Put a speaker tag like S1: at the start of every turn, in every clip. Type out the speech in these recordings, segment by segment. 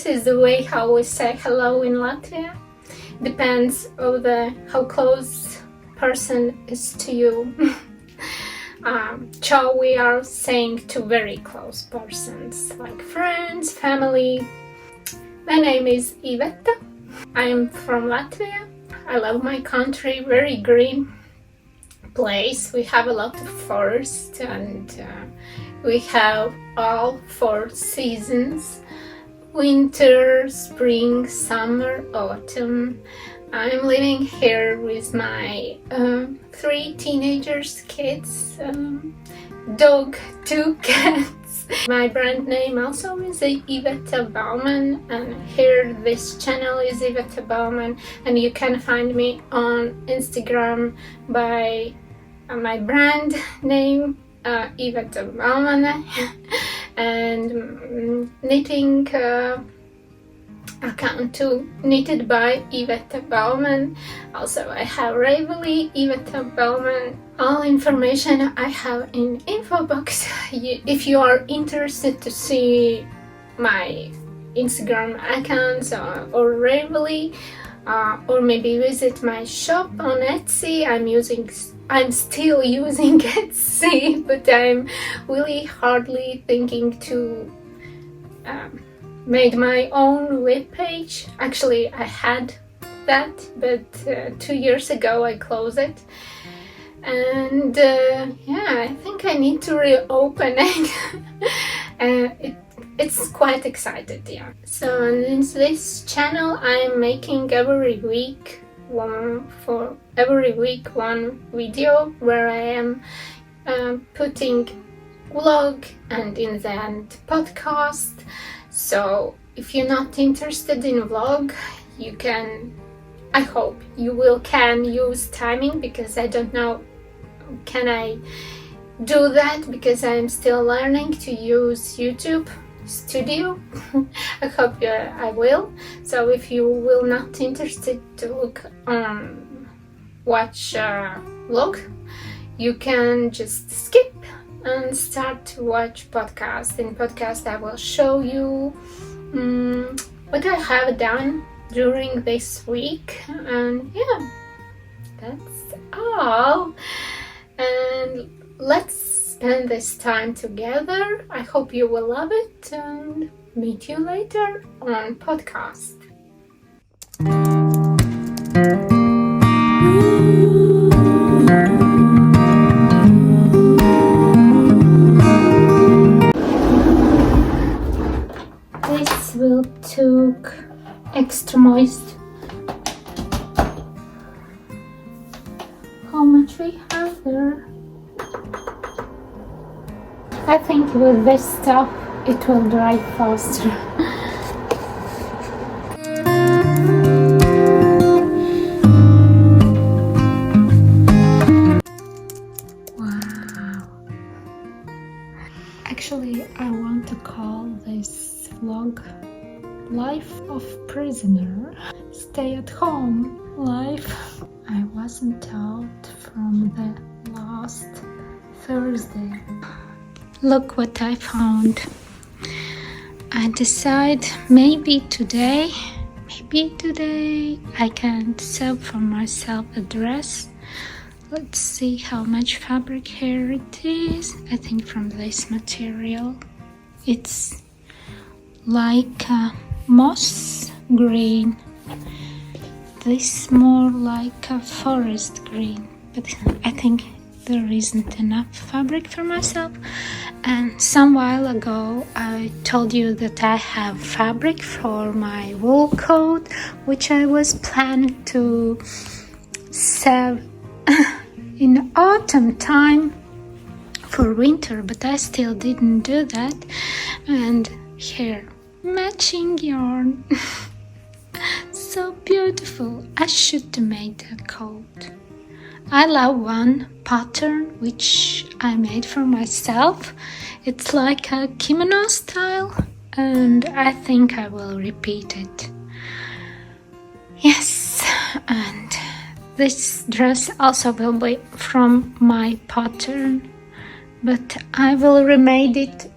S1: is the way how we say hello in Latvia. Depends on how close person is to you. Ciao we are saying to very close persons like friends, family. My name is Iveta. I am from Latvia. I love my country, very green place. We have a lot of forest and we have all 4 seasons: winter, spring, summer, autumn. I'm living here with my 3 teenagers, kids, dog, 2 cats. My brand name also is Iveta Bauman, and here this channel is Iveta Bauman, and you can find me on Instagram by my brand name Iveta Bauman and knitting account to Knitted by Iveta Bauman. Also I have Ravelry Iveta Bauman. All information I have in info box. If you are interested to see my Instagram accounts or Ravelry, or maybe visit my shop on Etsy. I'm still using Etsy, but I'm really hardly thinking to made my own webpage. Actually, I had that, but 2 years ago I closed it. And yeah, I think I need to reopen it. It's quite excited, yeah. So in this channel I'm making every week one video where I am putting vlog and in the end podcast. So if you're not interested in vlog, you can, I hope you can use timing, because I don't know can I do that because I'm still learning to use YouTube Studio. I hope I will. So if you will not interested to watch vlog, you can just skip and start to watch podcast. In podcast I will show you what I have done during this week, and yeah, that's all. And let's spend this time together. I hope you will love it, and meet you later on podcast. This will took extra moist. How much we have there? I think with this stuff it will dry faster. Wow. Actually, I want to call this vlog Life of Prisoner. Stay at home life. I wasn't out from the last Thursday. Look what I found. I decide maybe today I can sew for myself a dress. Let's see how much fabric here it is. I think from this material. It's like a moss green. This more like a forest green, but I think there isn't enough fabric for myself. And some while ago I told you that I have fabric for my wool coat, which I was planning to sew in autumn time for winter, but I still didn't do that. And here, matching yarn. So beautiful. I should have made a coat. I love one pattern which I made for myself. It's like a kimono style, and I think I will repeat it. Yes, and this dress also will be from my pattern, but I will remade it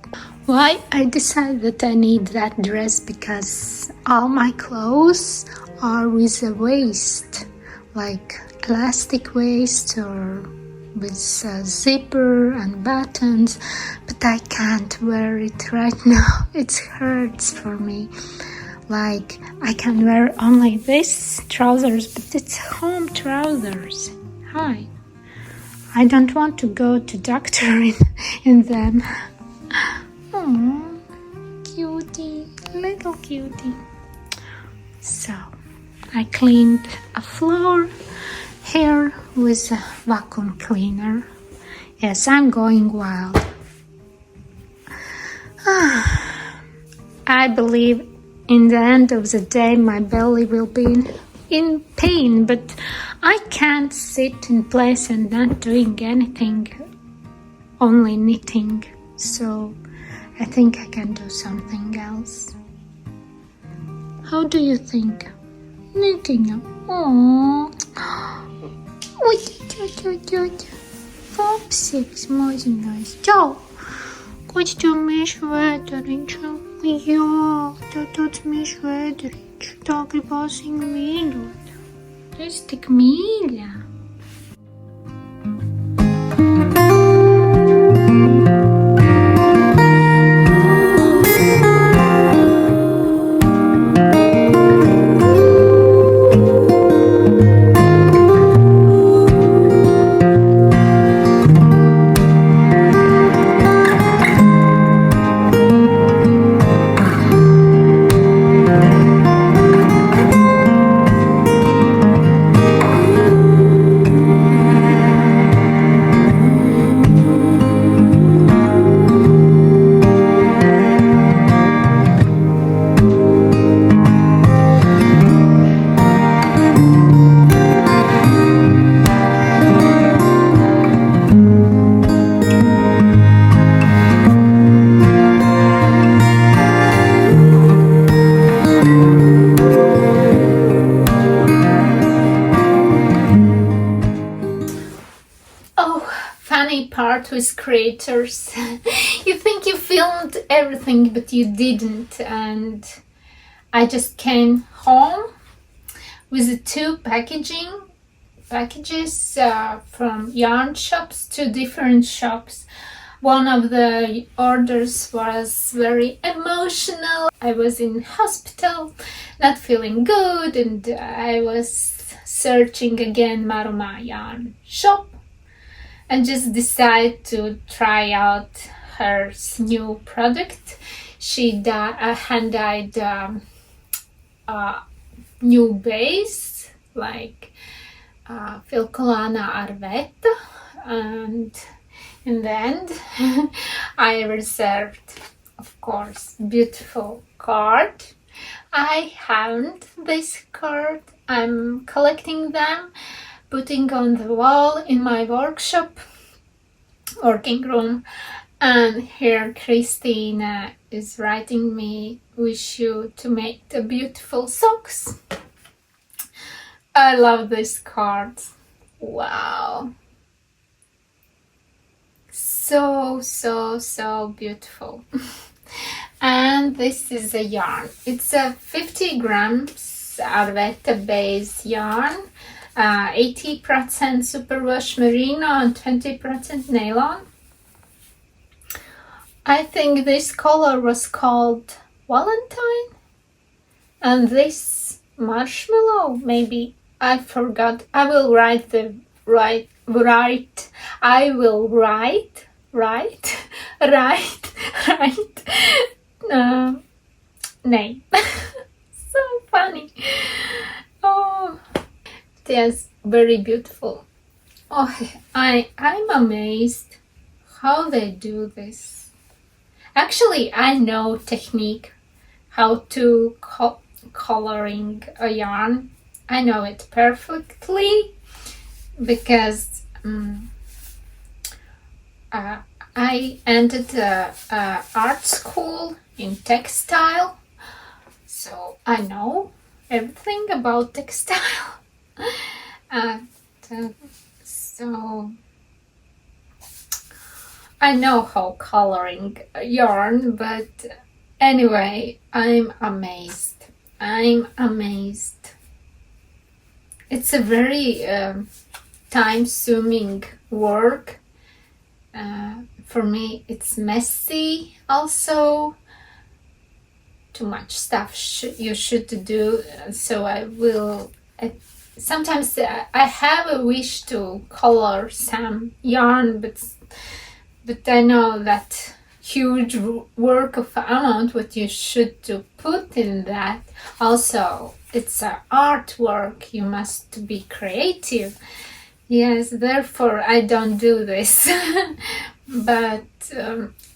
S1: Why I decided that I need that dress? Because all my clothes are with a waist, like elastic waist or with a zipper and buttons, but I can't wear it right now. It hurts for me. Like, I can wear only this trousers, but it's home trousers. Hi. I don't want to go to doctor in them. Oh, cutie, little cutie. So, I cleaned a floor here with a vacuum cleaner. Yes, I'm going wild. I believe in the end of the day my belly will be in pain, but I can't sit in place and not doing anything, only knitting. So I think I can do something else. How do you think? Knitting. Aww. Popsicks, maziņais. Čau! Ko tu mīļš vēderiņš? Jā, tev tāds mīļš vēderiņš. Tā gribās viņu mīļot. Tu esi tik mīļa. Part with creators. You think you filmed everything, but you didn't, and I just came home with the two packages from yarn shops, two different shops. One of the orders was very emotional. I was in hospital, not feeling good, and I was searching again Maruma yarn shop and just decide to try out her new product. She hand-dyed new base, like Filcolana Iveta, and in the end I reserved, of course, beautiful card. I haven't this card. I'm collecting them, putting on the wall in my workshop, working room. And here Christina is writing me, wish you to make the beautiful socks. I love this card. Wow. So beautiful. And this is a yarn. It's a 50 grams Iveta base yarn. 80% superwash merino and 20% nylon. I think this color was called Valentine, and this marshmallow, maybe, I forgot. I will write the name. So funny. Oh, yes, very beautiful. Oh, I'm amazed how they do this. Actually, I know technique how to coloring a yarn. I know it perfectly because I entered art school in textile, so I know everything about textile. So I I know how coloring yarn, but anyway, I'm amazed. I'm amazed. It's a very time-consuming work. For me, it's messy also. Too much stuff you should do, so I will sometimes I have a wish to color some yarn, but I know that huge work of amount what you should to put in that. Also, it's an artwork, you must be creative. Yes, therefore I don't do this. But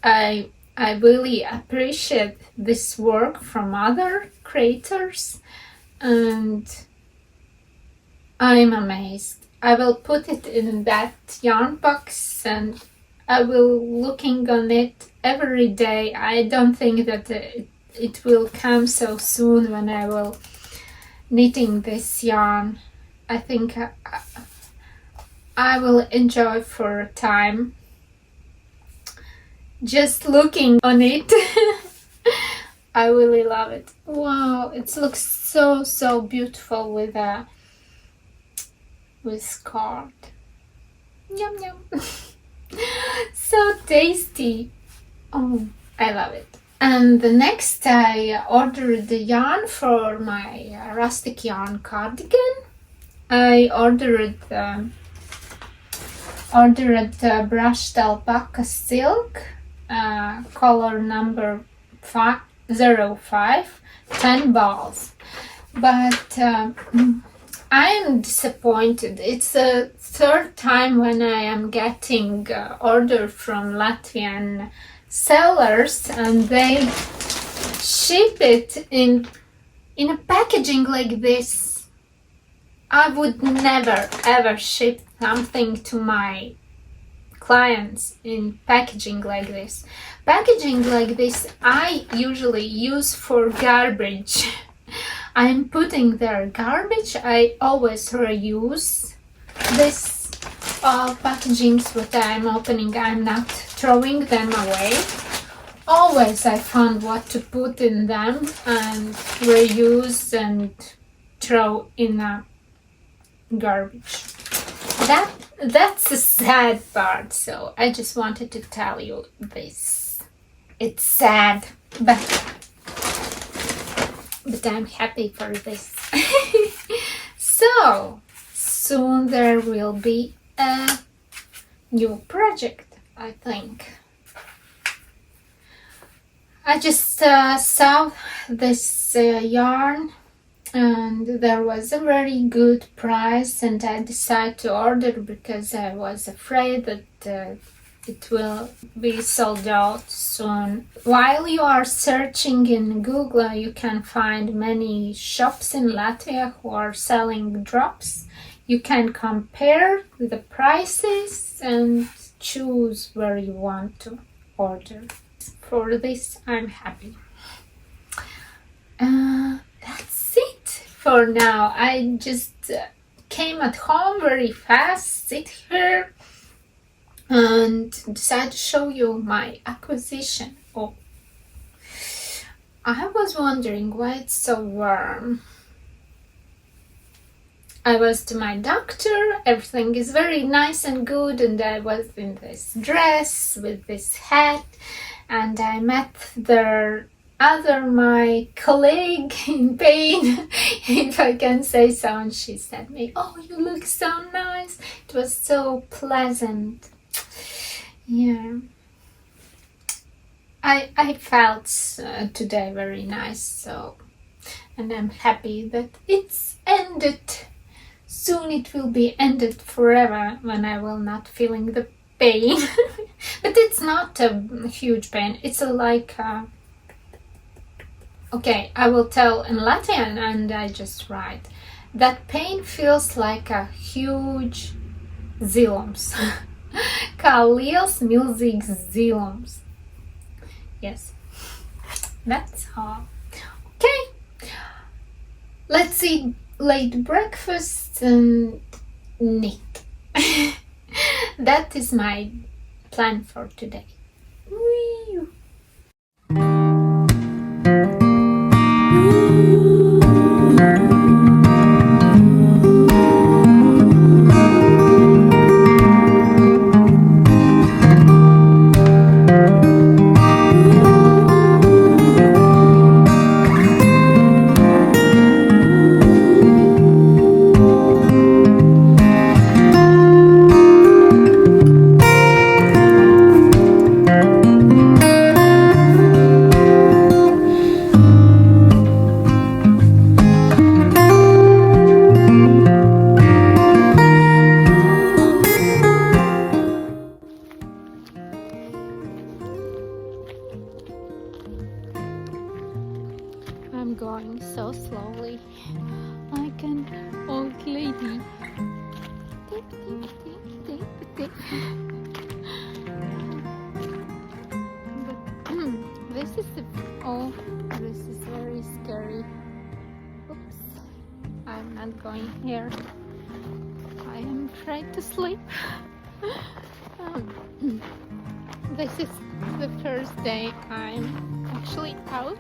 S1: I really appreciate this work from other creators, and I'm amazed. I will put it in that yarn box and I will looking on it every day. I don't think that it will come so soon when I will knitting this yarn. I think I will enjoy for a time just looking on it. I really love it. Wow, it looks so beautiful with scarf. Yum yum. So tasty. Oh, I love it. And the next I ordered the yarn for my rustic yarn cardigan. I ordered brushed alpaca silk, color number 05, 10 balls. But I am disappointed. It's the third time when I am getting order from Latvian sellers, and they ship it in a packaging like this. I would never ever ship something to my clients in packaging like this. Packaging like this I usually use for garbage. I'm putting their garbage. I always reuse this packagings what I'm opening. I'm not throwing them away. Always I found what to put in them and reuse and throw in a garbage. That's the sad part, so I just wanted to tell you this. It's sad, but I'm happy for this. So soon there will be a new project, I think. I just saw this yarn and there was a very good price, and I decided to order because I was afraid that it will be sold out soon. While you are searching in Google, you can find many shops in Latvia who are selling drops. You can compare the prices and choose where you want to order. For this, I'm happy. That's it for now. I just came at home very fast, sit here, and decided to show you my acquisition. Oh, I was wondering why it's so warm. I was to my doctor, everything is very nice and good, and I was in this dress with this hat, and I met my colleague in pain, if I can say so, and she said me, "Oh, you look so nice." It was so pleasant. Yeah, I felt today very nice, so, and I'm happy that it's ended. Soon it will be ended forever when I will not feeling the pain. But it's not a huge pain. It's okay, I will tell in Latvian and I just write. That pain feels like a huge zilums. Kā liels milzīgs zilums. Yes, that's all. Okay, let's eat late breakfast and knit. That is my plan for today. Whee! I'm going so slowly, like an old lady. Tip, tip, tip, tip, tip. But this is this is very scary. Oops, I'm not going here. I am afraid to sleep. This is the first day I'm actually out.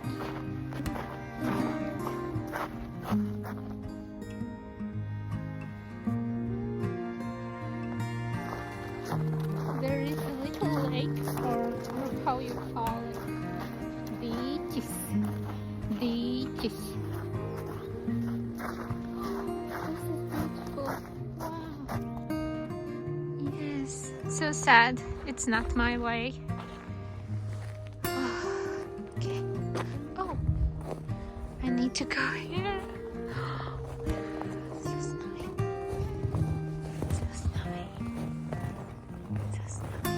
S1: There is a little lake, or how you call it, beaches. This is beautiful. Wow. Yes, so sad. It's not my way. Okay. Oh, I need to go here. So snowy. So snowy. So snowy.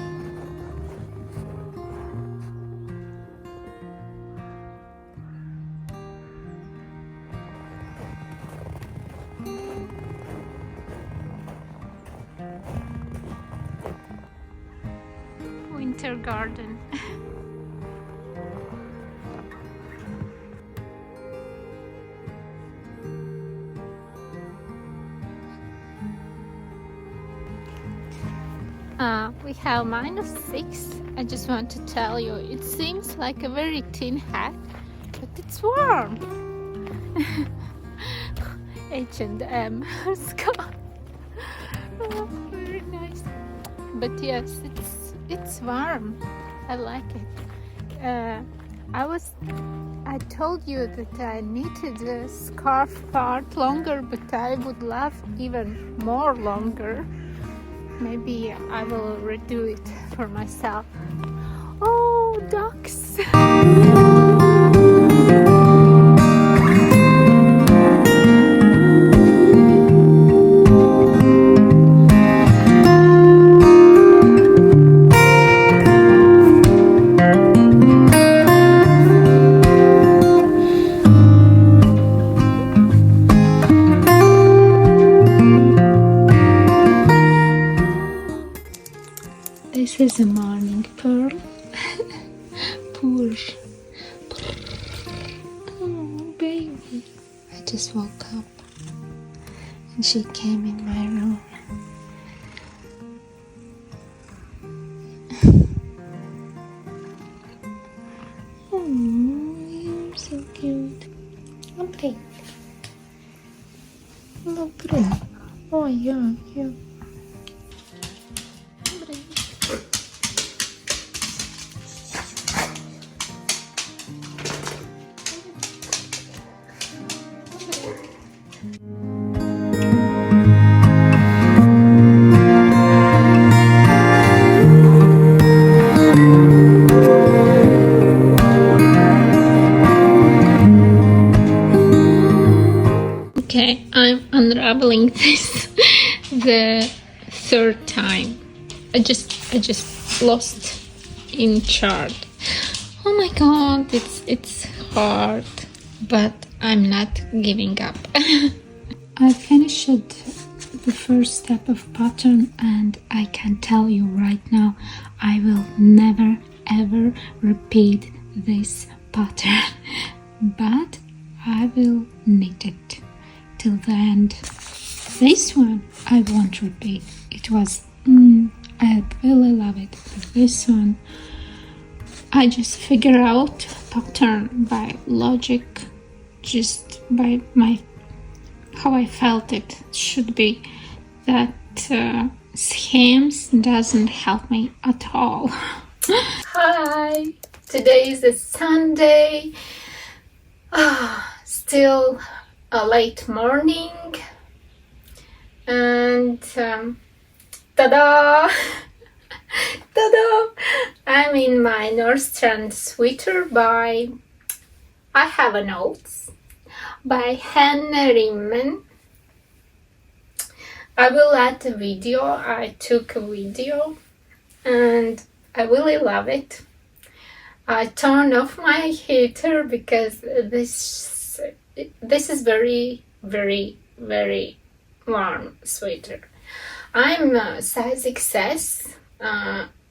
S1: Winter garden. We have -6. I just want to tell you, it seems like a very thin hat, but it's warm. H&M scarf. Oh, very nice. But yes, it's warm. I like it. I told you that I knitted the scarf part longer, but I would love even more longer. Maybe I will redo it for myself. Oh, ducks! This is a morning pearl. Poor. Oh, baby. I just woke up and she came in my room. Oh, you're so cute. Okay. Look at it. Oh, yeah. Okay, I'm unraveling this the third time. I just lost in chart. Oh my god, it's hard, but I'm not giving up. I finished the first step of pattern, and I can tell you right now, I will never ever repeat this pattern, but I will knit it till the end. This one I won't repeat. It was I really love it. But this one, I just figure out pattern by logic, just by my how I felt it should be. That schemes doesn't help me at all. Hi, today is a Sunday. Still a late morning, and ta-da! Ta-da! I'm in my Nordstrom sweater by I Have a Notes by Hannah Riemann. I will add a video. I took a video and I really love it. I turned off my heater because this is very, very, very warm sweater. I'm size XS,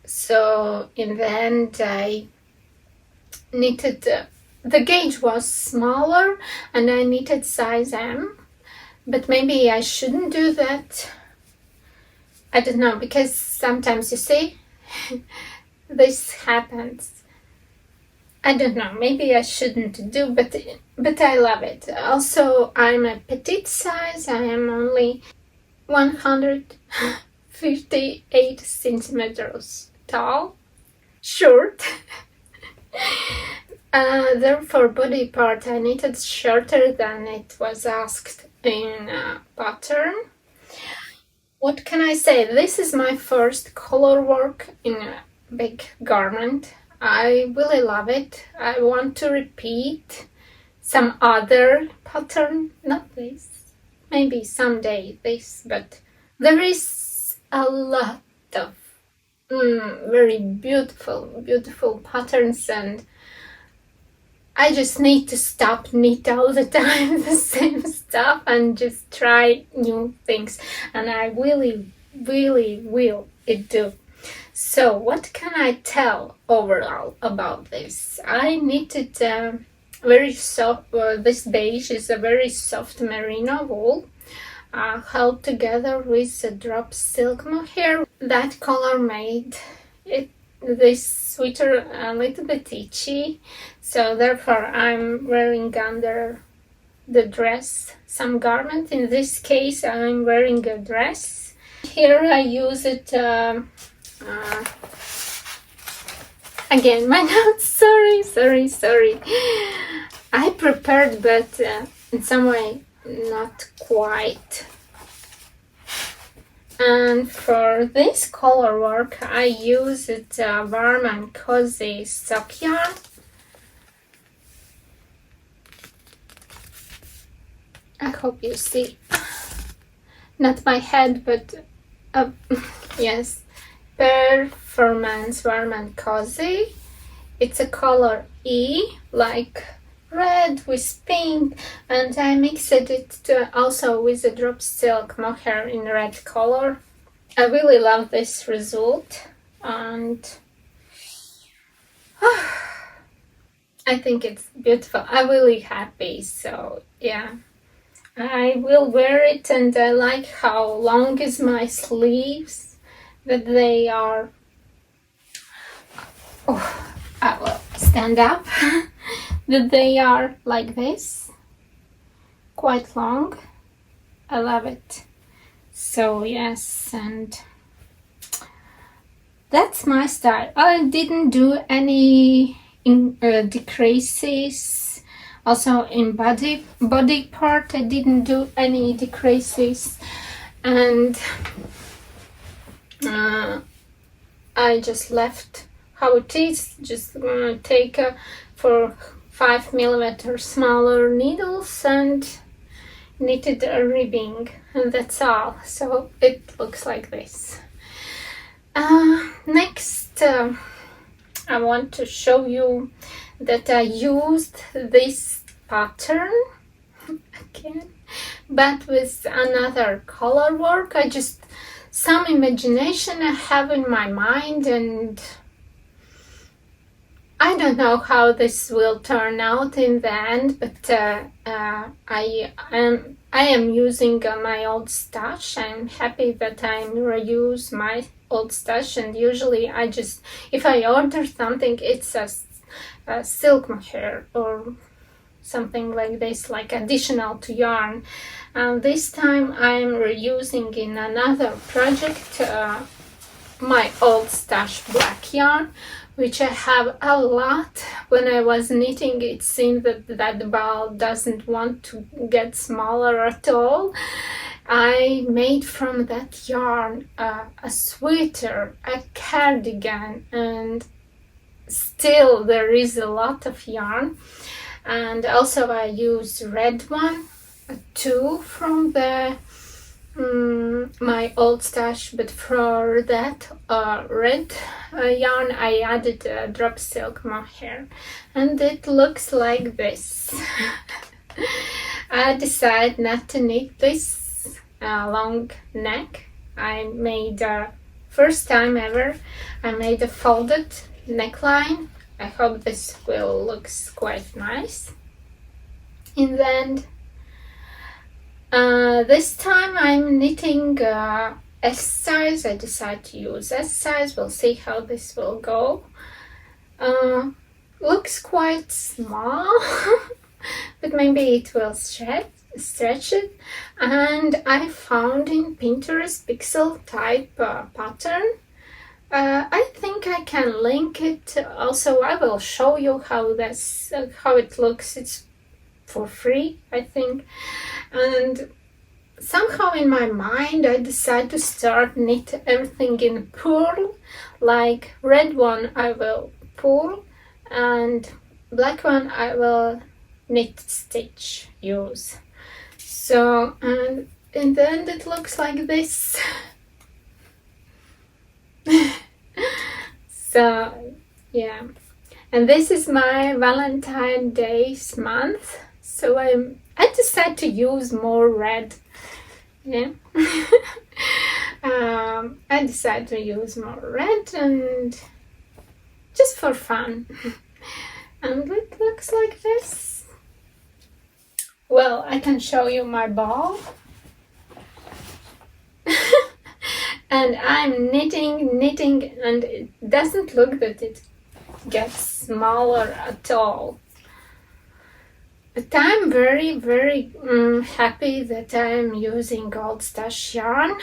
S1: so in the end I knitted, the gauge was smaller and I knitted size M, but maybe I shouldn't do that. I don't know, because sometimes you see this happens. I don't know, maybe I shouldn't do, but I love it. Also, I'm a petite size. I am only 158 centimeters tall, short. Therefore, body part I knitted shorter than it was asked in pattern. What can I say? This is my first color work in a big garment. I really love it. I want to repeat some other pattern, not this, maybe someday this, but there is a lot of very beautiful patterns, and I just need to stop knit all the time the same stuff and just try new things, and I really will do. So what can I tell overall about this? I knitted very soft, this beige is a very soft merino wool, held together with a drop silk mohair. That color made this sweater a little bit itchy, so therefore I'm wearing under the dress some garment. In this case I'm wearing a dress. Here I use it again, my notes, sorry. I prepared, but in some way not quite. And for this color work I used warm and cozy sock yarn. I hope you see, not my head, but yes, Performance Warm and Cozy. It's a color E, like red with pink, and I mixed it also with a drop silk mohair in red color. I really love this result, and I think it's beautiful. I'm really happy, so yeah. I will wear it, and I like how long is my sleeves, that they are, I will stand up, that they are like this, quite long. I love it. So yes, and that's my style. I didn't do any decreases. Also in body part I didn't do any decreases, and I just left how it is. Just gonna take for 5mm smaller needles and knitted a ribbing, and that's all. So it looks like this. Next I want to show you that I used this pattern again, but with another color work. I just, some imagination I have in my mind, and I don't know how this will turn out in the end, but I I am using my old stash. I'm happy that I reuse my old stash, and usually I just, if I order something, it's a silk mohair or something like this, like additional to yarn. And this time I'm reusing in another project my old stash black yarn, which I have a lot. When I was knitting, it seemed that the ball doesn't want to get smaller at all. I made from that yarn a sweater, a cardigan, and still there is a lot of yarn. And also I use red one too from the my old stash, but for that red yarn I added a drop silk mohair, and it looks like this. I decided not to knit this long neck. I made first time ever I made a folded neckline. I hope this will look quite nice. And then this time I'm knitting S size. I decided to use S size. We'll see how this will go. Looks quite small, but maybe it will stretch it. And I found in Pinterest pixel type pattern. I think I can link it. Also, I will show you how it looks. It's for free, I think. And somehow in my mind I decided to start knit everything in purl. Like red one I will purl, and black one I will knit stitch use. So, and in the end it looks like this. So yeah, and this is my Valentine's Day's month, so I decided to use more red. Yeah. I decided to use more red, and just for fun. And it looks like this. Well, I can show you my ball. And I'm knitting, and it doesn't look that it gets smaller at all. But I'm very, very happy that I'm using Gold Stash yarn.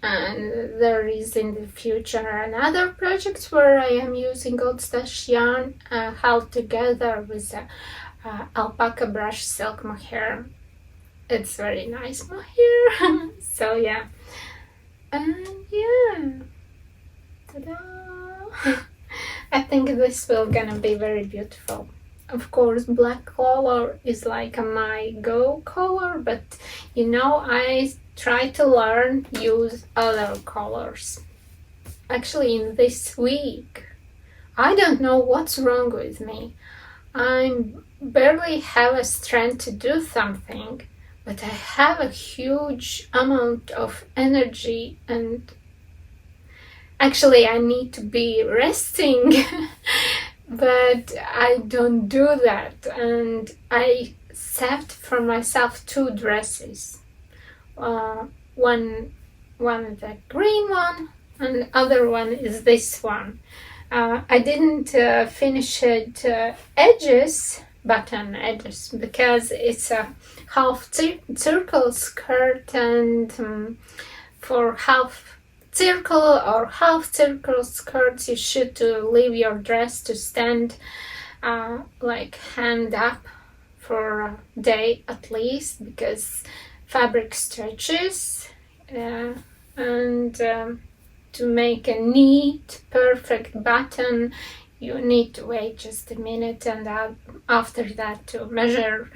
S1: And there is in the future another project where I am using Gold Stash yarn held together with alpaca brush silk mohair. It's very nice mohair. So yeah. And yeah, ta-da! I think this will gonna be very beautiful. Of course, black color is like my go color, but you know, I try to learn use other colors. Actually, in this week, I don't know what's wrong with me. I barely have a strength to do something, but I have a huge amount of energy, and actually I need to be resting, but I don't do that. And I saved for myself 2 dresses. One the green one, and the other one is this one. I didn't finish it button edges, because it's a half circle skirt, and for half circle or half circle skirts you should leave your dress to stand like hand up for a day at least, because fabric stretches, and to make a neat perfect button you need to wait just a minute, and after that to measure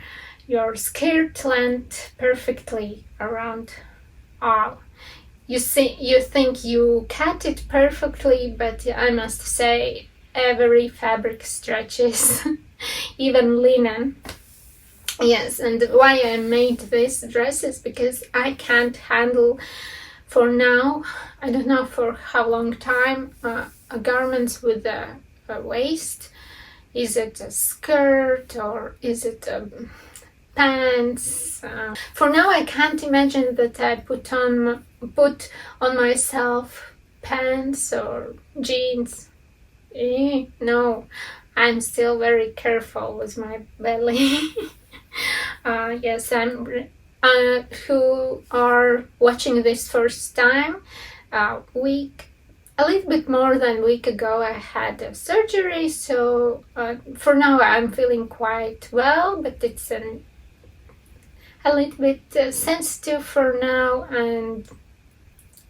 S1: your skirt length perfectly around all. You think you cut it perfectly, but I must say every fabric stretches, even linen. Yes, and why I made this dress is because I can't handle for now, I don't know for how long time, garments with a waist. Is it a skirt or is it a pants. For now, I can't imagine that I put on myself pants or jeans. No, I'm still very careful with my belly. Yes, who are watching this first time, a little bit more than a week ago, I had a surgery, so for now I'm feeling quite well, but it's a little bit sensitive for now,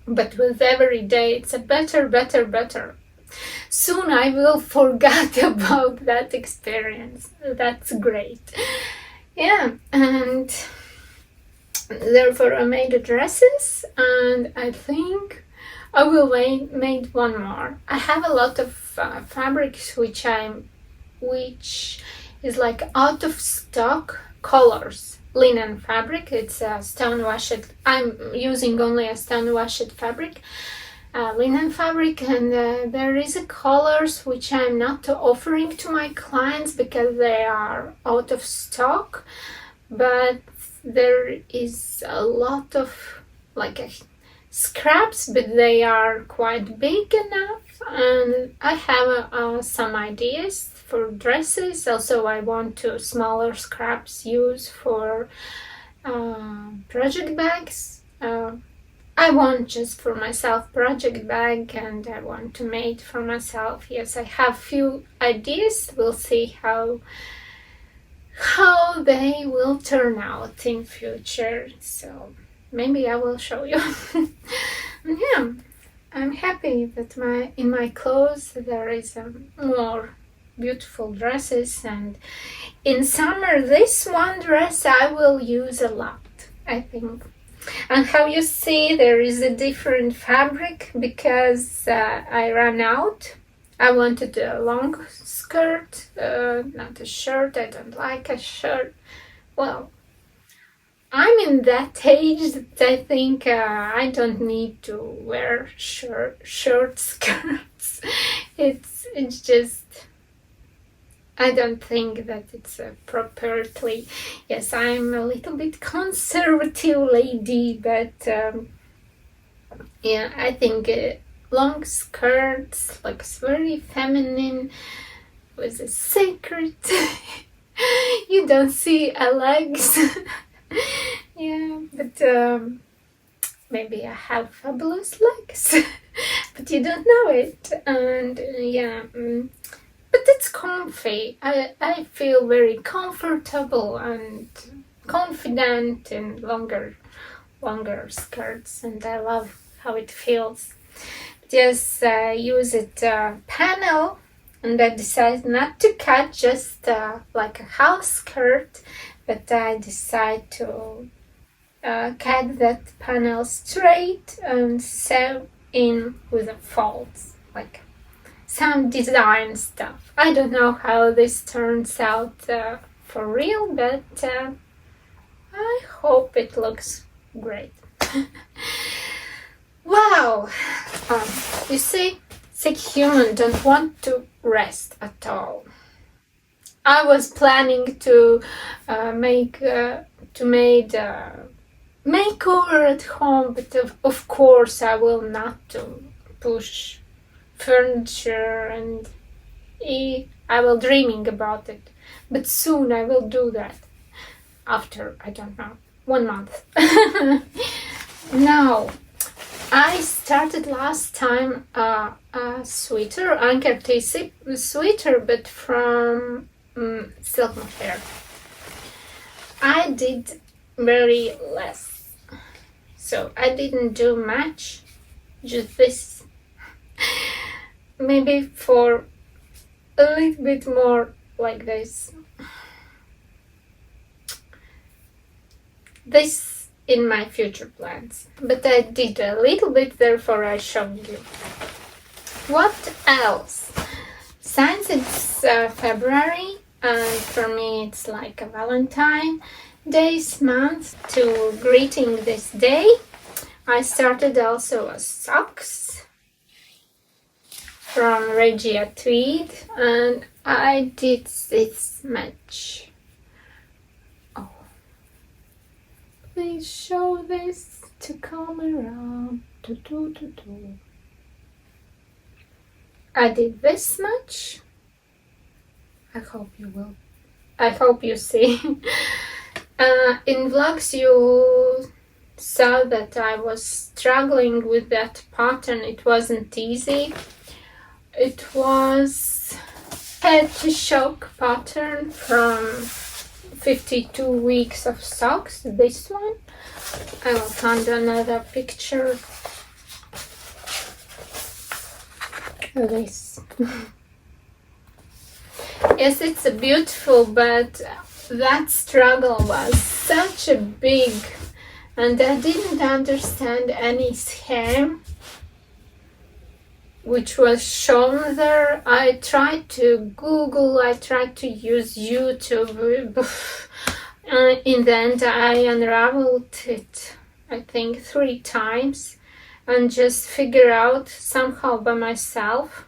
S1: but with every day it's a better. Soon I will forget about that experience. That's great. Yeah, and therefore I made the dresses, and I think I will make one more. I have a lot of fabrics which is like out of stock colors. Linen fabric. It's a stone washed. I'm using only a stone washed fabric. Linen fabric, and there is a colors which I'm not offering to my clients because they are out of stock, but there is a lot of scraps, but they are quite big enough, and I have some ideas for dresses. Also, I want to smaller scraps use for project bags. I want just for myself project bag, and I want to make for myself. Yes, I have few ideas. We'll see how they will turn out in future. So maybe I will show you. Yeah, I'm happy that in my clothes there is more beautiful dresses, and in summer this one dress I will use a lot, I think. And how you see, there is a different fabric because I ran out. I wanted a long skirt, not a shirt. I don't like a shirt. Well, I'm in that age that I think I don't need to wear short skirts. It's just, I don't think that it's appropriately. Yes, I'm a little bit conservative lady, but yeah, I think long skirts looks very feminine with a secret. You don't see a legs. Yeah, but maybe I have fabulous legs, but you don't know it. And yeah. But it's comfy. I feel very comfortable and confident in longer skirts, and I love how it feels. Just use it panel, and I decided not to cut just like a half skirt, but I decide to cut that panel straight and sew in with the folds, like some design stuff. I don't know how this turns out for real, but I hope it looks great. Wow! You see, sick human don't want to rest at all. I was planning to make makeover at home, but of course I will not push furniture, and I will dreaming about it, but soon I will do that after, I don't know, 1 month. Now I started last time a sweater, anchor sweater, but from silk mohair. I did very less, so I didn't do much, just this. Maybe for a little bit more like this. This in my future plans, but I did a little bit, therefore I showed you. What else? Since it's February, and for me it's like a Valentine Day's month to greeting this day, I started also a socks from Regia Tweed, and I did this much. Oh, please show this to camera. I did this much. I hope you will. I hope you see. In vlogs you saw that I was struggling with that pattern. It wasn't easy. It was head to shock pattern from 52 weeks of socks. This one. I will find another picture. This. Yes, it's beautiful, but that struggle was such a big, and I didn't understand any scheme which was shown there. I tried to Google, I tried to use YouTube. In the end, I unraveled it, I think, 3 times, and just figure out somehow by myself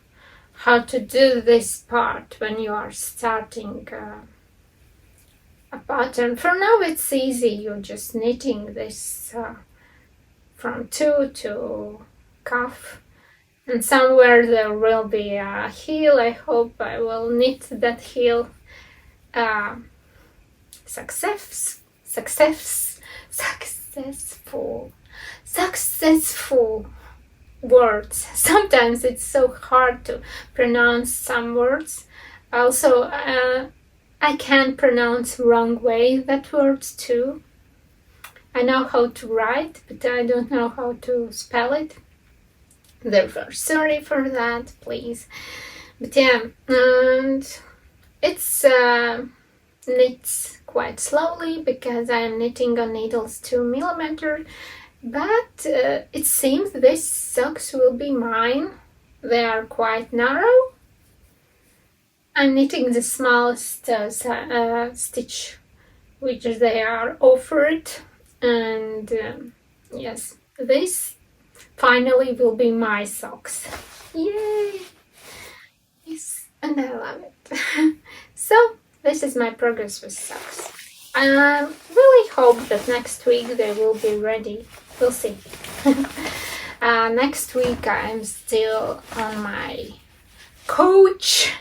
S1: how to do this part when you are starting a pattern. For now it's easy, you're just knitting this from toe to cuff, and somewhere there will be a heel. I hope I will knit that heel successful words. Sometimes it's so hard to pronounce some words. Also, I can pronounce wrong way that words too. I know how to write, but I don't know how to spell it. Therefore, sorry for that, please. But yeah, and it's knits quite slowly because I am knitting on needles 2mm. But it seems these socks will be mine. They are quite narrow. I'm knitting the smallest stitch which they are offered, and yes, this finally will be my socks. Yay! Yes, and I love it. So this is my progress with socks. I really hope that next week they will be ready. We'll see. Next week I'm still on my coach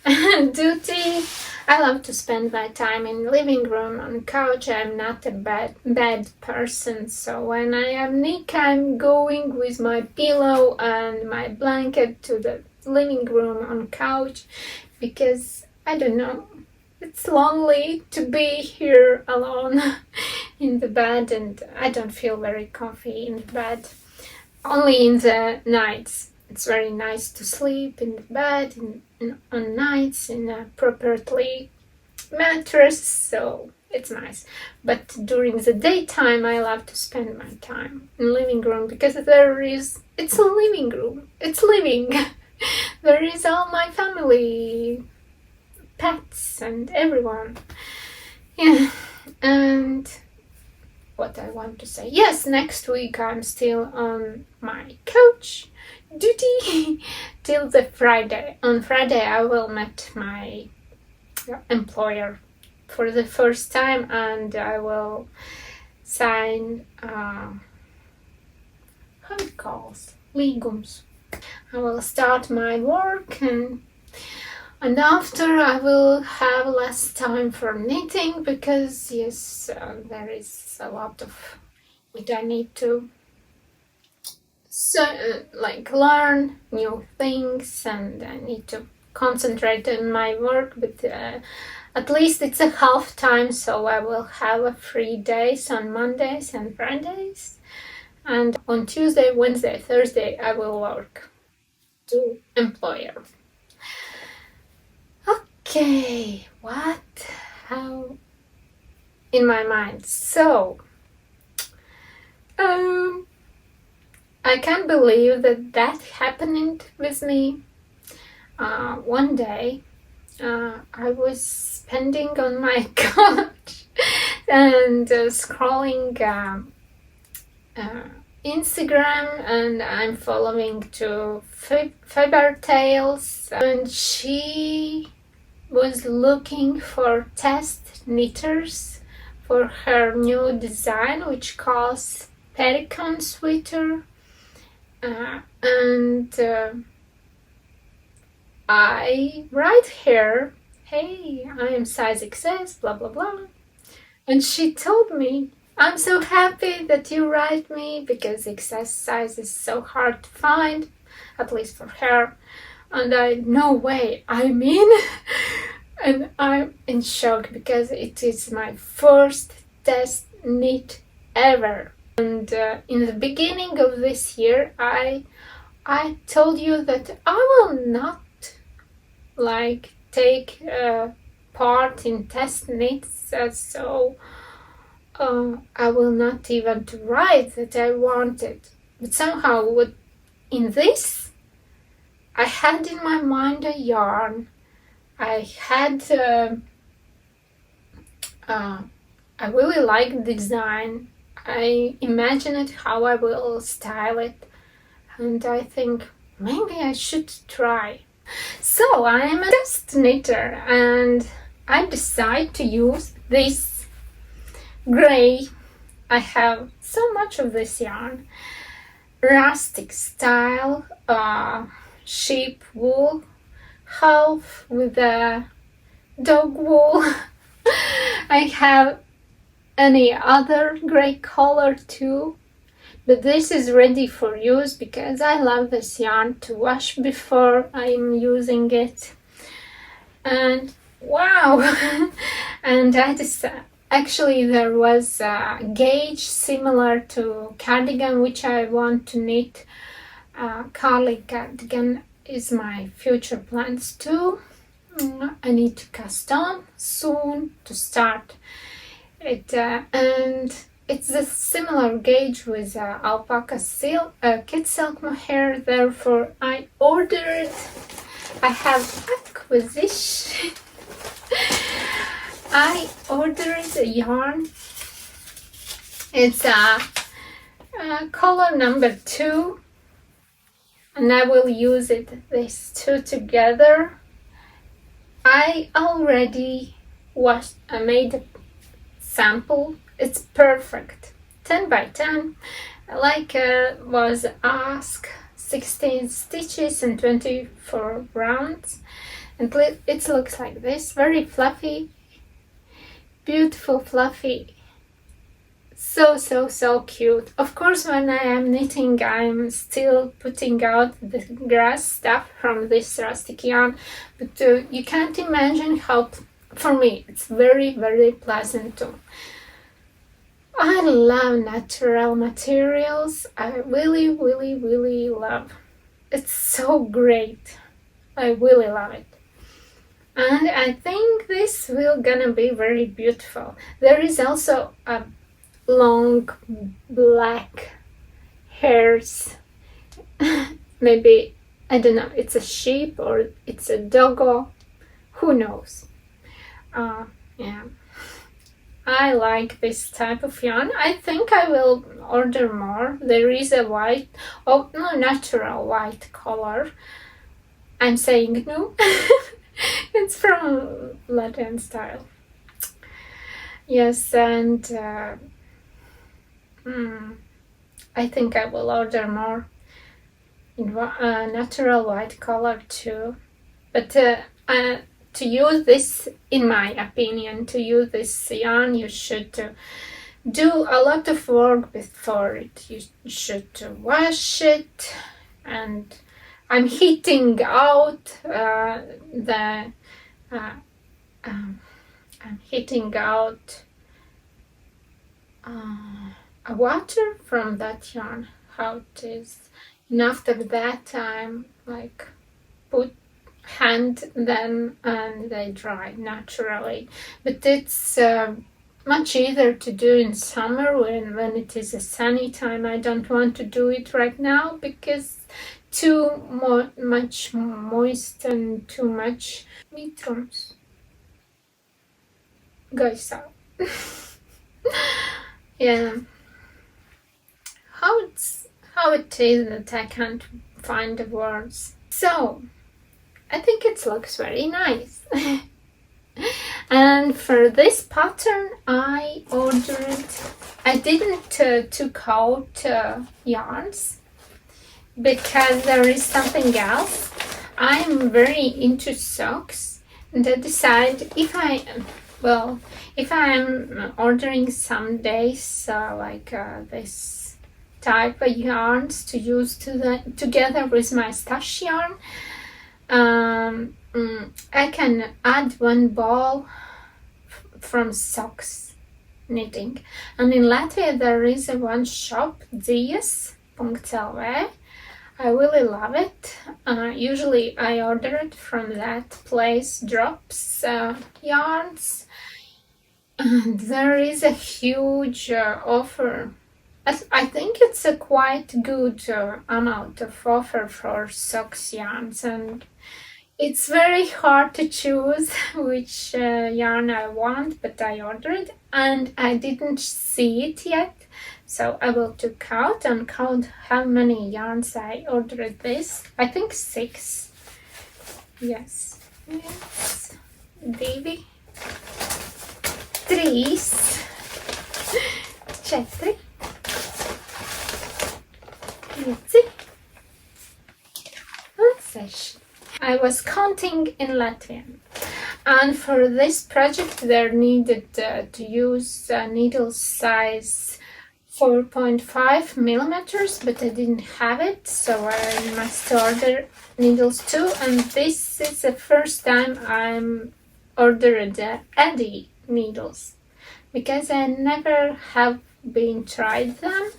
S1: duty. I love to spend my time in living room on couch. I'm not a bed person, so when I am knit, I'm going with my pillow and my blanket to the living room on couch, because I don't know, it's lonely to be here alone in the bed, and I don't feel very comfy in the bed. Only in the nights. It's very nice to sleep in the bed on nights in a properly mattress, so it's nice. But during the daytime I love to spend my time in living room, because it's a living room. It's living. There is all my family, pets and everyone. Yeah, and what I want to say. Yes, next week I'm still on my couch duty till the Friday. On Friday I will meet my employer for the first time, and I will sign how it calls legums. I will start my work, and after I will have less time for knitting, because yes, there is a lot of what I need to learn new things, and I need to concentrate on my work. But at least it's a half time, so I will have a free days on Mondays and Fridays, and on Tuesday, Wednesday, Thursday I will work to employer. Okay, how in my mind. So I can't believe that happened with me. One day I was spending on my couch and scrolling Instagram, and I'm following to Faber Tales, and she was looking for test knitters for her new design, which calls Pelican Sweater. And I write her, hey, I am size XS, blah blah blah. And she told me, I'm so happy that you write me because XS size is so hard to find, at least for her. And no way, I mean, and I'm in shock because it is my first test knit ever. And in the beginning of this year, I told you that I will not take part in test knits, so I will not even write that I wanted. But somehow, in this, I had in my mind a yarn. I really like the design. I imagined how I will style it, and I think maybe I should try. So I am a test knitter, and I decide to use this gray. I have so much of this yarn, rustic style, sheep wool, half with a dog wool. I have any other gray color too, but this is ready for use because I love this yarn to wash before I'm using it. And wow, and I decided, actually there was a gauge similar to cardigan which I want to knit. Carly cardigan is my future plans too. I need to cast on soon to start it, and it's a similar gauge with alpaca silk, kid silk mohair. Therefore, I ordered. I have acquisition. I ordered a yarn. It's color number 2, and I will use these two together. I already made a sample. It's perfect, 10 by 10, like was asked, 16 stitches and 24 rounds, and it looks like this, very fluffy, beautiful, fluffy, so cute. Of course, when I am knitting, I'm still putting out the grass stuff from this rustic yarn, but you can't imagine how, for me, it's very pleasant too. I love natural materials. I really love. It's so great. I really love it. And I think this will gonna be very beautiful. There is also a long black hairs. Maybe, I don't know, it's a sheep or it's a doggo. Who knows? Yeah. I like this type of yarn. I think I will order more. There is a white, oh no, natural white color. I'm saying no. It's from Latin style. Yes, and I think I will order more in natural white color too. But to use this, in my opinion, to use this yarn, you should do a lot of work before it. You should wash it, and I'm heating out I'm heating out water from that yarn, how it is, and after that I'm like hand them and they dry naturally. But it's much easier to do in summer when it is a sunny time. I don't want to do it right now because too much moist and too much midterms. Guys out. Yeah. How it is that I can't find the words. So I think it looks very nice. And for this pattern I didn't took out yarns, because there is something else. I'm very into socks, and I decide if I'm ordering some days this type of yarns to use together with my stash yarn, I can add one ball from socks knitting. And in Latvia there is one shop, Dzijas.lv. I really love it. Usually I order it from that place, drops yarns, and there is a huge offer. I think it's a quite good amount of offer for socks yarns, and it's very hard to choose which yarn I want, but I ordered and I didn't see it yet. So I will check out and count how many yarns I ordered this. I think 6. Yes. Yes. 2, 3, 4, 5 and 6. I was counting in Latvian. And for this project there needed to use needle size 4.5 millimeters, but I didn't have it, so I must order needles too. And this is the first time I'm ordered Eddy needles, because I never have been tried them.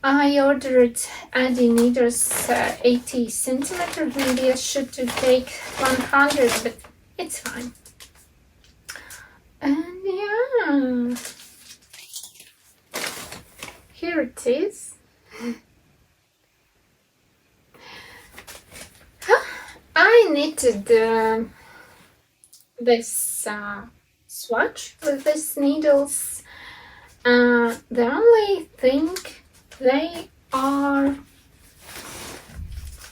S1: I ordered Eddy needles 80 centimeters. Maybe I should take 100, but it's fine. And yeah, here it is. I knitted this swatch with these needles. The only thing they are,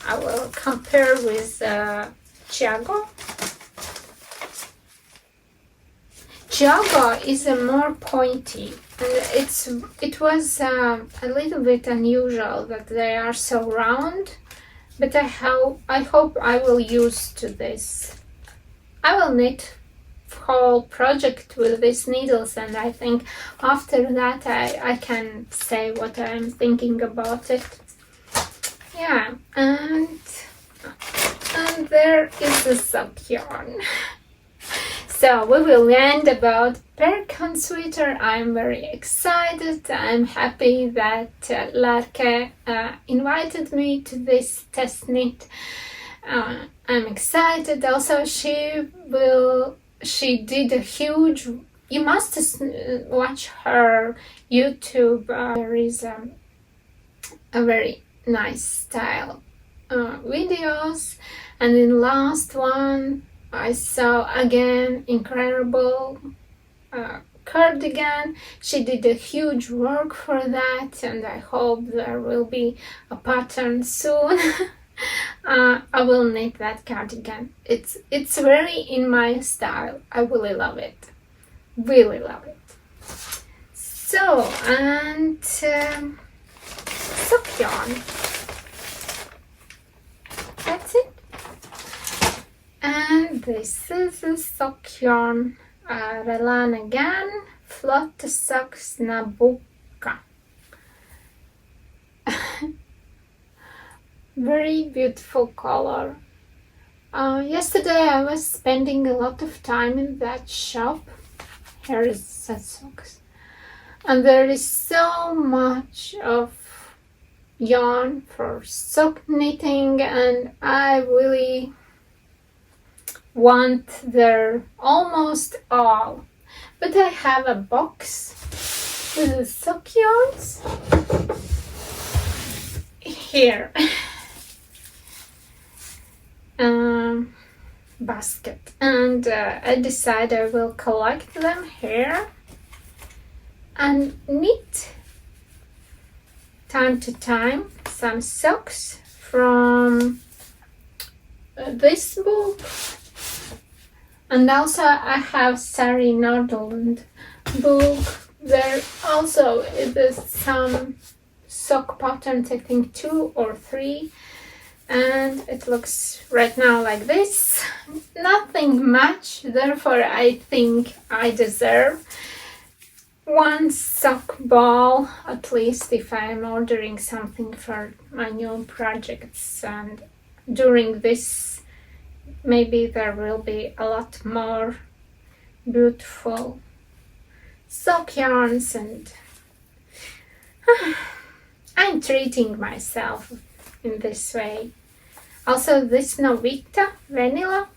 S1: I will compare with Chiago. Chiago is a more pointy, and it was a little bit unusual that they are so round, but I hope I will use to this. I will knit whole project with these needles, and I think after that I can say what I'm thinking about it. Yeah, and there is the sock yarn. So we will end about pecan sweater. I'm very excited. I'm happy that Larke invited me to this test knit. I'm excited. Also, she did a huge, you must watch her YouTube. There is a very nice style videos, and in last one I saw again incredible cardigan. She did a huge work for that, and I hope there will be a pattern soon. I will knit that cardigan. It's very in my style. I really love it. Really love it. So, and sock yarn. That's it. And this is a sock yarn. Relan again. Flotte socks Nabucca. Very beautiful color. Yesterday I was spending a lot of time in that shop. Here is the socks. And there is so much of yarn for sock knitting, and I really want their almost all. But I have a box with the sock yarns here. Basket, and I decided I will collect them here and knit time to time some socks from this book. And also I have Sari Nordland book. There also is some sock patterns, I think 2 or 3, and it looks right now like this. Nothing much, therefore I think I deserve one sock ball at least if I'm ordering something for my new projects. And during this maybe there will be a lot more beautiful sock yarns, and I'm treating myself in this way. Also this Novita vanilla,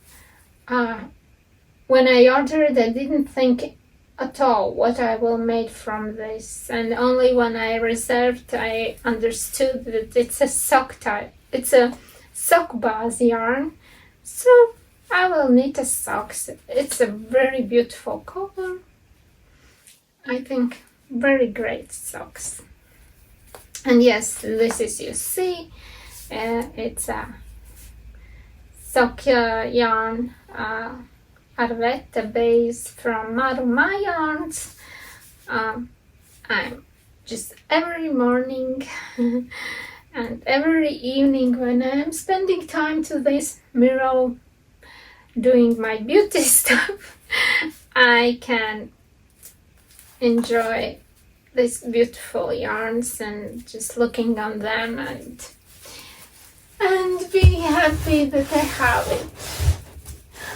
S1: when I ordered I didn't think at all what I will make from this, and only when I reserved I understood that it's a sock type. It's a sock base yarn, so I will knit a socks. It's a very beautiful color. I think very great socks. And yes, this is, you see, it's a sock yarn, Iveta base from Maruma Yarns. I'm just every morning and every evening when I'm spending time to this mirror doing my beauty stuff, I can enjoy these beautiful yarns and just looking on them and being happy that I have it.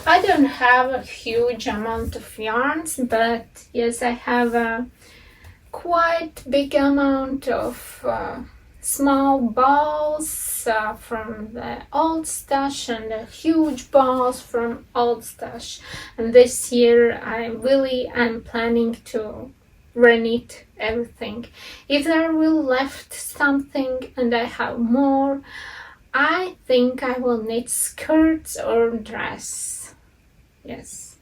S1: I don't have a huge amount of yarns, but yes, I have a quite big amount of small balls from the old stash and huge balls from old stash. And this year I'm planning to reknit everything. If there will left something and I have more, I think I will knit skirts or dress. Yes.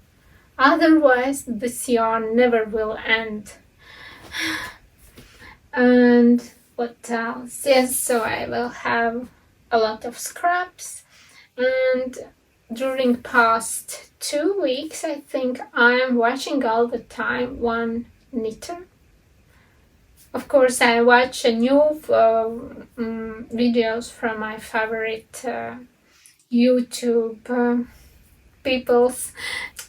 S1: Otherwise, this yarn never will end. And what else? Yes, so I will have a lot of scraps. And during past 2 weeks, I think I am watching all the time one knitter. Of course, I watch new videos from my favorite YouTube peoples.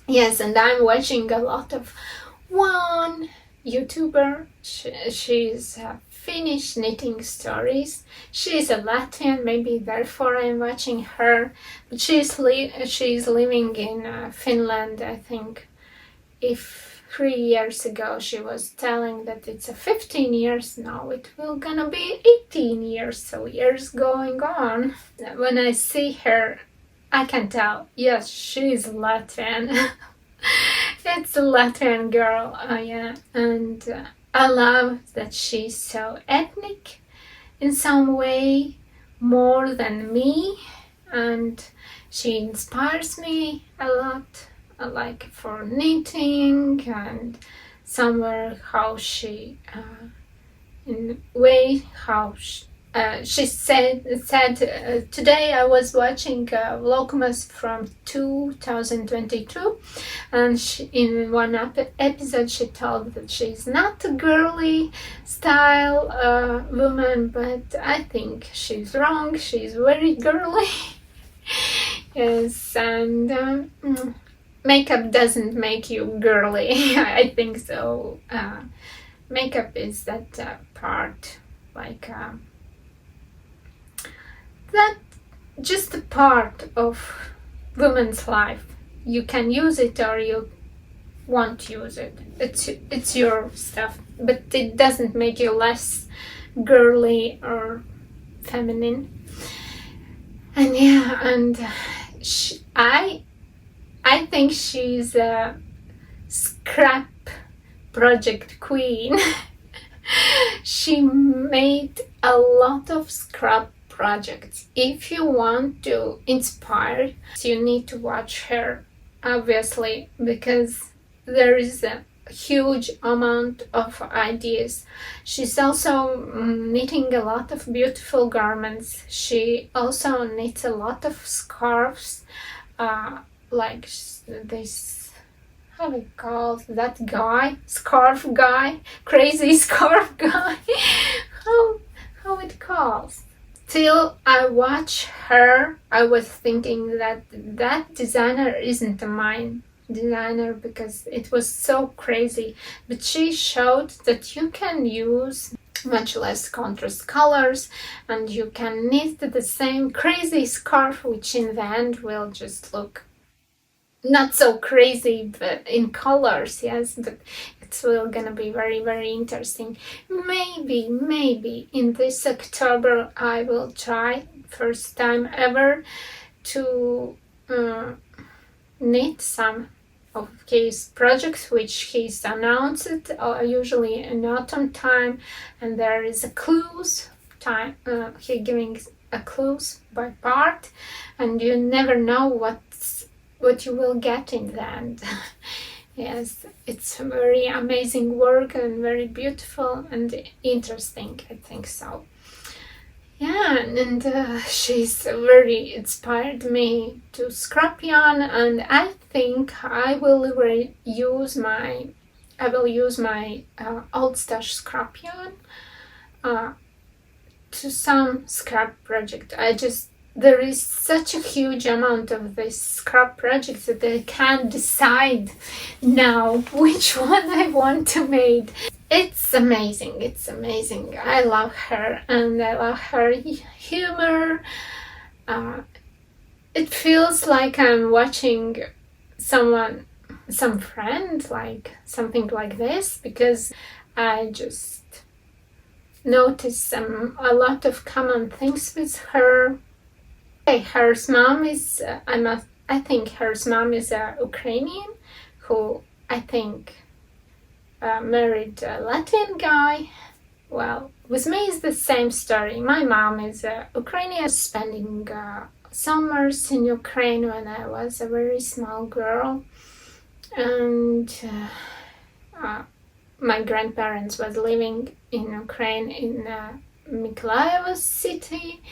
S1: Yes, and I'm watching a lot of one YouTuber. She's Finnish knitting stories. She's a Latvian, maybe therefore I'm watching her. But she's living in Finland, I think. If 3 years ago she was telling that it's 15 years now, it will gonna be 18 years, so years going on. When I see her, I can tell, yes, she's Latvian. It's a Latvian girl, yeah, and I love that she's so ethnic in some way, more than me, and she inspires me a lot, like for knitting and somewhere how she, in a way how she said today I was watching Vlogmas from 2022, and in one episode she told that she's not a girly style woman, but I think she's wrong. She's very girly. Yes, and makeup doesn't make you girly. I think so. Makeup is that part, like that just a part of woman's life. You can use it or you won't use it. It's your stuff, but it doesn't make you less girly or feminine. And yeah, and I think she's a scrap project queen. She made a lot of scrap projects. If you want to inspire, you need to watch her, obviously, because there is a huge amount of ideas. She's also knitting a lot of beautiful garments. She also knits a lot of scarves. like this, how we call that guy, scarf guy, crazy scarf guy. how how it calls. Till I watch her, I was thinking that that designer isn't a mine designer because it was so crazy. But she showed that you can use much less contrast colors and you can knit the same crazy scarf, which in the end will just look not so crazy but in colors, yes, but it's still gonna be very, very interesting. Maybe in this October I will try, first time ever, to knit some of his projects which he's announced usually in autumn time, and there is a clues time, he giving a clues by part, and you never know what you will get in the end. Yes, it's very amazing work and very beautiful and interesting, I think so. Yeah, and she's very inspired me to scrap yarn, and I think I will use my old stash scrap yarn to some scrap project. There is such a huge amount of this scrap project that I can't decide now which one I want to make. It's amazing. It's amazing. I love her and I love her humor. It feels like I'm watching some friend, like something like this, because I just notice a lot of common things with her. Her mom is, I think her mom is a Ukrainian who I think married a Latvian guy. Well, with me is the same story. My mom is Ukrainian, spending summers in Ukraine when I was a very small girl, and my grandparents was living in Ukraine in Mykolaiv city.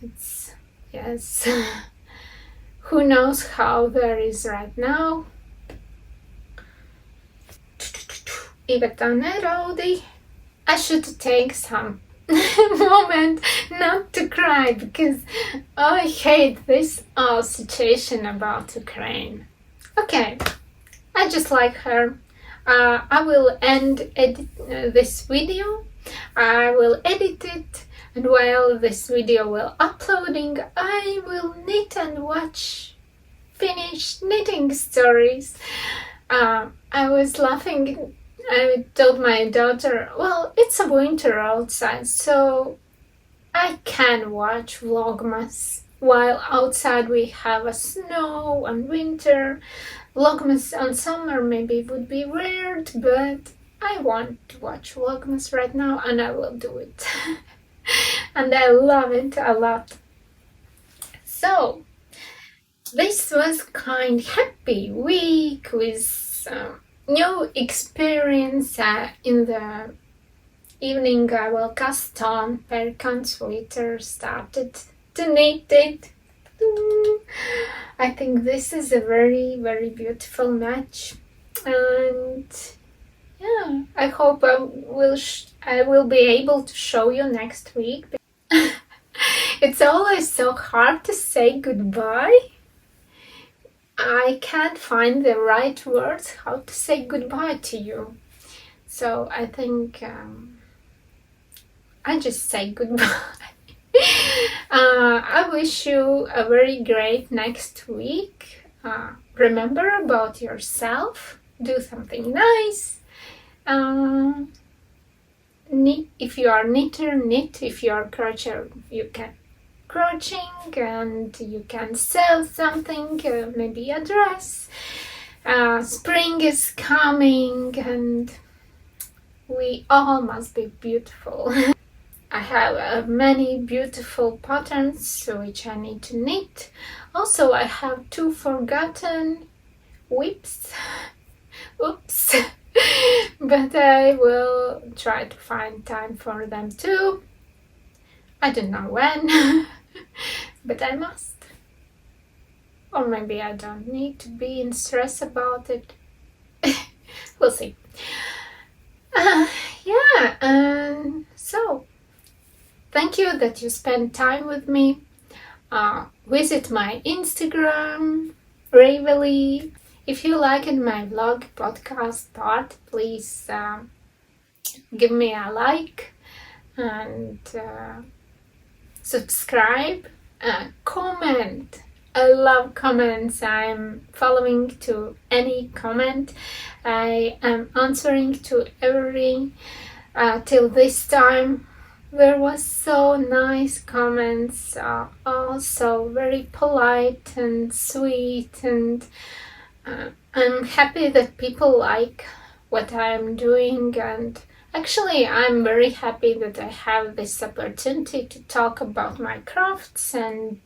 S1: It's, yes, who knows how there is right now. Iveta, neraudi. I should take some moment not to cry because I hate this situation about Ukraine. Okay, I just like her. I will edit this video. I will edit it, and while this video will uploading, I will knit and watch finished knitting stories. I was laughing. I told my daughter, well, it's a winter outside, so I can watch Vlogmas while outside we have a snow and winter. Vlogmas on summer maybe would be weird, but I want to watch Vlogmas right now and I will do it. And I love it a lot. So, this was kind happy week with new experience. In the evening I will cast on pecan sweater, started to knit it. I think this is a very, very beautiful match, and yeah, I hope I will be able to show you next week. It's always so hard to say goodbye. I can't find the right words how to say goodbye to you. So I think I just say goodbye. I wish you a very great next week. Remember about yourself. Do something nice. Knit. If you are knitter, knit. If you are crocheter, you can crocheting and you can sell something, maybe a dress. Spring is coming and we all must be beautiful. I have many beautiful patterns which I need to knit. Also, I have 2 forgotten whips. Oops. But I will try to find time for them too. I don't know when, but I must. or maybe I don't need to be in stress about it. We'll see. Yeah, and so thank you that you spent time with me. Visit my Instagram, Ravelly. If you liked my vlog podcast part, please give me a like and subscribe, comment. I love comments. I'm following to any comment. I am answering to every till this time. There was so nice comments, also very polite and sweet, and I'm happy that people like what I'm doing, and actually I'm very happy that I have this opportunity to talk about my crafts and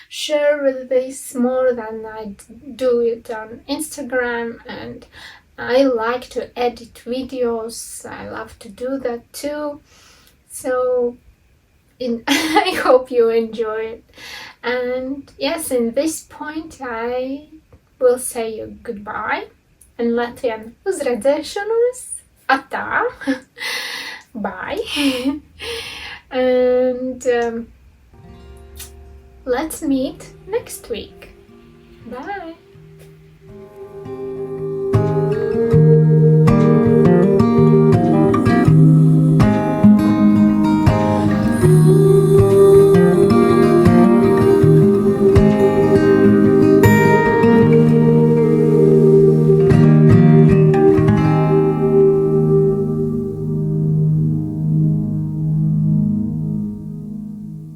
S1: share with this more than I do it on Instagram. And I like to edit videos. I love to do that too. So I hope you enjoy it. And yes, in this point I will say you goodbye. In Latvian, uz redzēšanos, atā, bye. And let's meet next week. Bye.